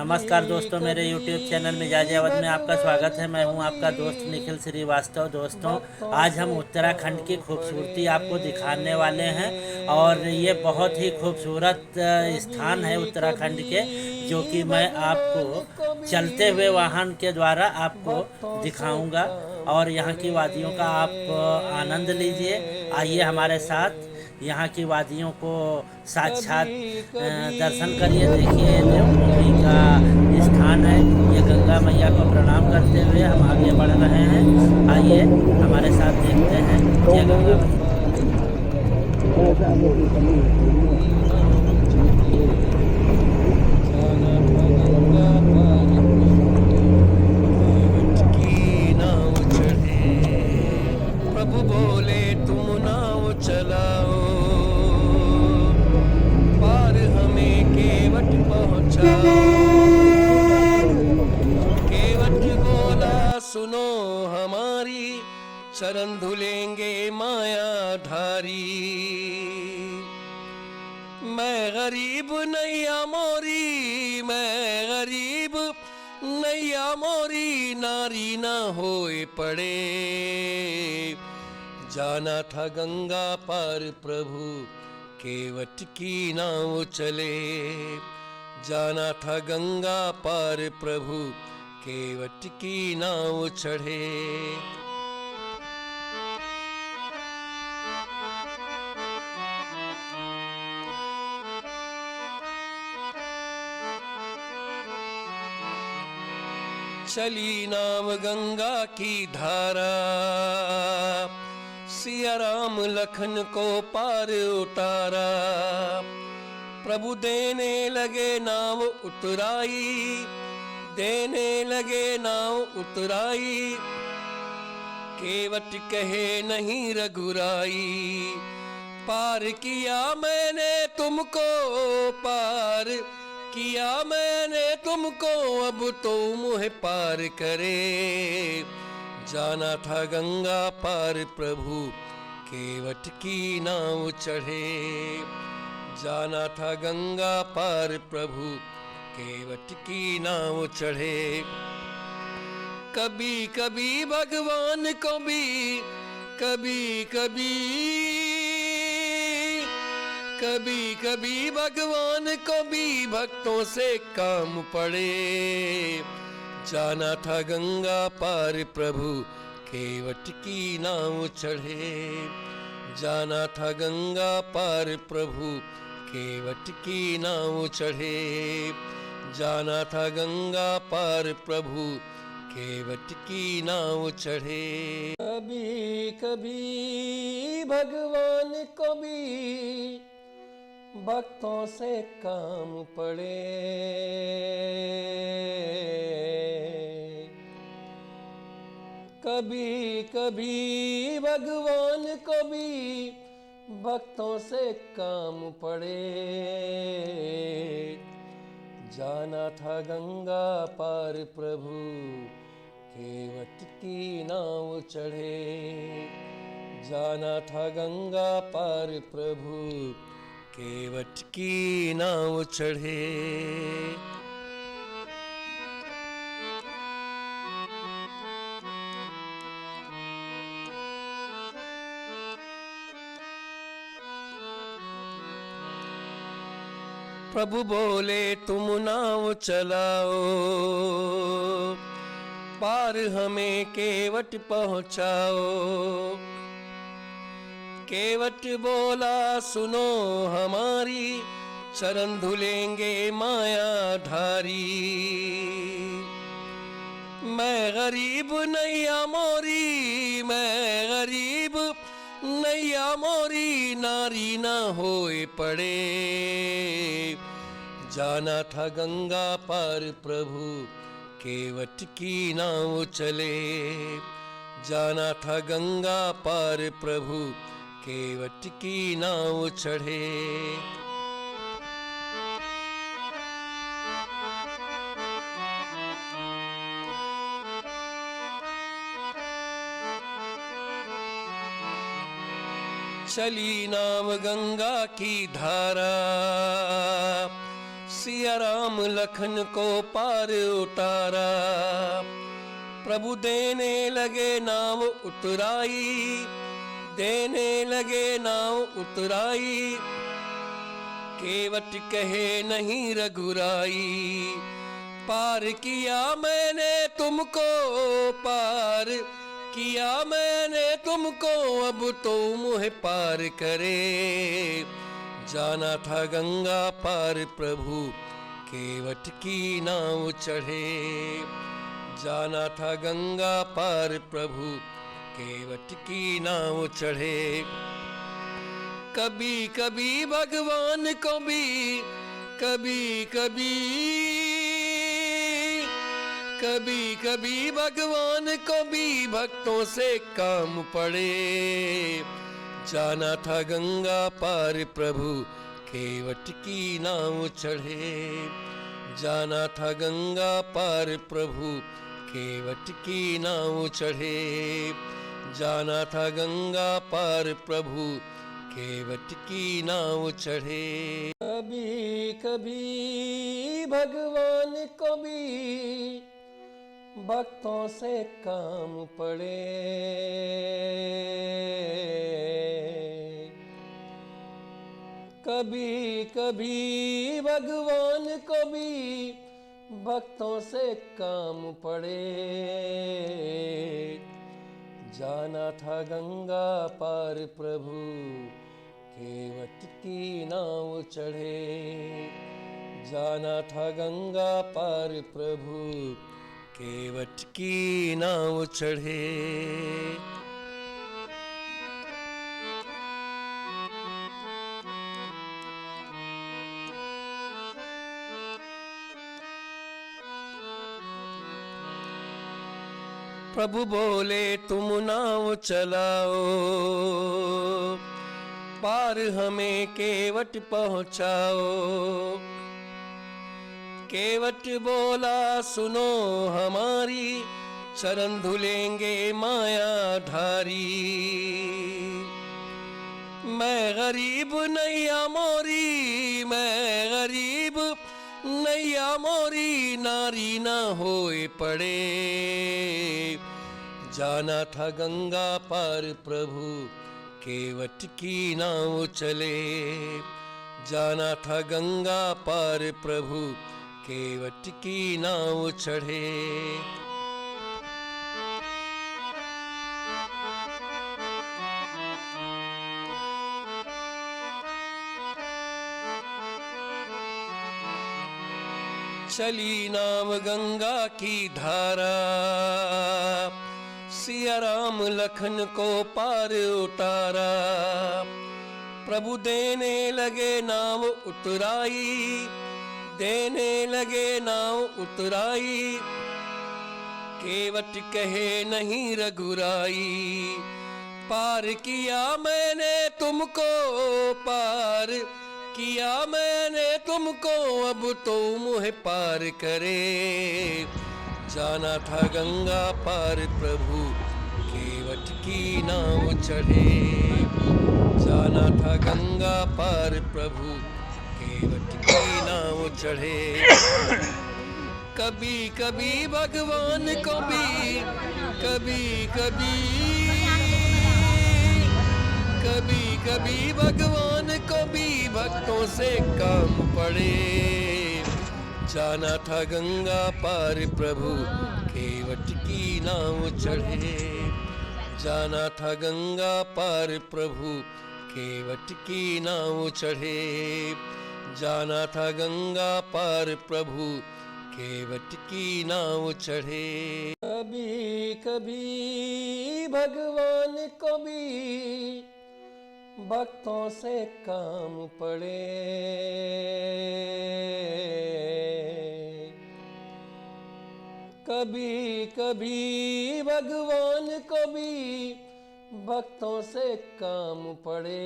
नमस्कार दोस्तों, मेरे YouTube चैनल मिजाज अवध में आपका स्वागत है। मैं हूं आपका दोस्त निखिल श्रीवास्तव। दोस्तों, आज हम उत्तराखंड की खूबसूरती आपको दिखाने वाले हैं और ये बहुत ही खूबसूरत स्थान है उत्तराखंड के, जो कि मैं आपको चलते हुए वाहन के द्वारा आपको दिखाऊंगा और यहाँ की वादियों का आप आनंद लीजिए। आइए हमारे साथ यहाँ की वादियों को साक्षात दर्शन करिए। देखिए, देवभूमि का स्थान है। ये गंगा मैया को प्रणाम करते हुए हम आगे बढ़ रहे हैं। आइए हमारे साथ देखते हैं। जय गंगा मैया। प्रभु बोले तुम नाव चलाओ, पार हमें केवट पहुंचाओ। केवट बोला सुनो हमारी, चरण धुलेंगे माया धारी। मैं गरीब नैया मोरी, मैं गरीब नैया मोरी, नारी ना होए पड़े। जाना था गंगा पार प्रभु, केवट की नाव चले। जाना था गंगा पार प्रभु, केवट की नाव चढ़े। चली नाव गंगा की धारा, सिया राम लखन को पार उतारा। प्रभु देने लगे नाव उतराई, देने लगे नाव उतराई। केवट कहे नहीं रघुराई, पार किया मैंने तुमको, पार किया मैंने तुमको, अब तो मुझे पार करे। जाना था गंगा पार प्रभु, केवट की नाव चढ़े। जाना था गंगा पार प्रभु, केवट की नाव चढ़े। कभी कभी भगवान को भी, कभी कभी, कभी कभी भगवान को भी भक्तों से काम पड़े। जाना था गंगा पार प्रभु, केवट की नाव चढ़े। जाना था गंगा पार प्रभु, केवट की नाव चढ़े। जाना था गंगा पार प्रभु, केवट की नाव चढ़े। कभी कभी भगवान को भी भक्तों से काम पड़े। कभी कभी भगवान को भी भक्तों से काम पड़े। जाना था गंगा पार प्रभु, केवट की नाव चढ़े। जाना था गंगा पार प्रभु, केवट की नाव चढ़े। प्रभु बोले तुम नाव चलाओ, पार हमें केवट पहुंचाओ। केवट बोला सुनो हमारी, चरण धुलेंगे माया धारी। मैं गरीब नैया मोरी, मैं गरीब नैया मोरी, नारी ना होए पड़े। जाना था गंगा पार प्रभु, केवट की नाव चले। जाना था गंगा पार प्रभु, केवट की नाव चढ़े। चली नाव गंगा की धारा, सिया राम लखन को पार उतारा। प्रभु देने लगे नाव उतराई, देने लगे नाव उतराई। केवट कहे नहीं रघुराई, पार किया मैंने तुमको, पार किया मैंने तुमको, अब तो मुझे पार करे। जाना था गंगा पार प्रभु, केवट की नाव चढ़े। जाना था गंगा पार प्रभु, केवट की नाव चढ़े। कभी कभी भगवान को भी, कभी कभी, कभी कभी भगवान को भी भक्तों से काम पड़े। जाना था गंगा पार प्रभु, केवट की नाव चढ़े। जाना था गंगा पार प्रभु, केवट की नाव चढ़े। जाना था गंगा पार प्रभु, केवट की नाव चढ़े। कभी कभी भगवान को भी भक्तों से काम पड़े। कभी कभी भगवान को भी भक्तों से काम पड़े। जाना था गंगा पार प्रभु, केवट की नाव चढ़े। जाना था गंगा पार प्रभु, केवट की नाव चढ़े। प्रभु बोले तुम नाव चलाओ, पार हमें केवट पहुंचाओ। केवट बोला सुनो हमारी, चरण धुलेंगे मायाधारी। मैं गरीब नैया मोरी, मैं गरीब नैया मोरी, नारी ना होए पड़े। जाना था गंगा पार प्रभु, केवट की नाव चले। जाना था गंगा पार प्रभु, केवट की नाव चढ़े। चली नाव गंगा की धारा, सिया राम लखन को पार उतारा। प्रभु देने लगे नाव उतराई, देने लगे नाव उतराई। केवट कहे नहीं रघुराई, पार किया मैंने तुमको, पार किया मैंने तुमको, अब तो मुझे पार करे। जाना था गंगा पार प्रभु, केवट की नाव चढ़े। जाना था गंगा पार प्रभु, केवट की नाव चढ़े। कभी कभी भगवान को भी, कभी कभी, कभी कभी भगवान को भी भक्तों से काम पड़े। जाना था गंगा पार प्रभु, केवट की नाव चढ़े। जाना था गंगा पार प्रभु, केवट की नाव चढ़े। जाना था गंगा पार प्रभु, केवट की नाव चढ़े। कभी कभी भगवान को भी भक्तों से काम पड़े। कभी कभी भगवान को भी भक्तों से काम पड़े।